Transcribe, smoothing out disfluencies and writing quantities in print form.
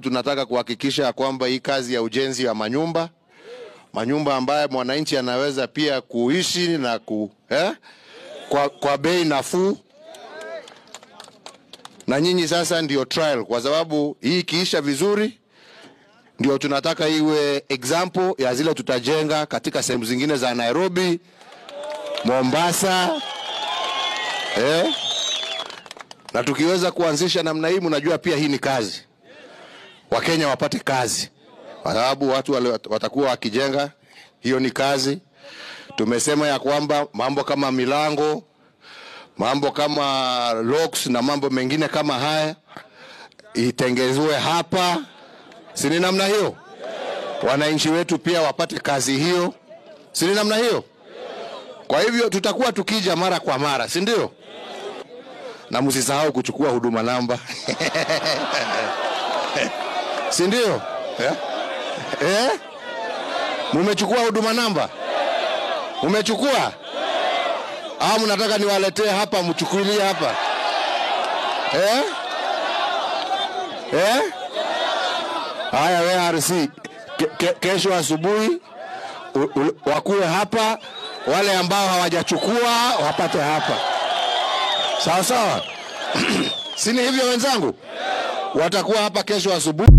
Tunataka kuhakikisha kwamba hii kazi ya ujenzi wa manyumba ambaye mwananchi anaweza pia kuishi na kwa bei nafuu. Na nyinyi sasa ndio trial, kwa sababu hii kiisha vizuri ndio tunataka iwe example ya zile tutajenga katika sehemu zingine za Nairobi, Mombasa. Na tukiweza kuanzisha namna hii, mnajua pia hii ni kazi. Wakenya wapate kazi, kwa sababu watu watakuwa wakijenga, hiyo ni kazi. Tumesema ya kwamba mambo kama milango, mambo kama locks na mambo mengine kama haya itengezwe hapa. Si ni namna hiyo? Wananchi wetu pia wapate kazi hiyo. Si ni namna hiyo? Kwa hivyo tutakuwa tukija mara kwa mara, si ndio? Na msisahau kuchukua huduma namba. Si ndio? Mumechukua huduma namba? Umechukua? Au mnataka niwaletee hapa mchukulie hapa? Haya, wewe RC, kesho asubuhi wakuwe hapa, wale ambao hawajachukua wapate hapa. Sawa sawa? Sini hivyo wenzangu? Watakuwa hapa kesho asubuhi.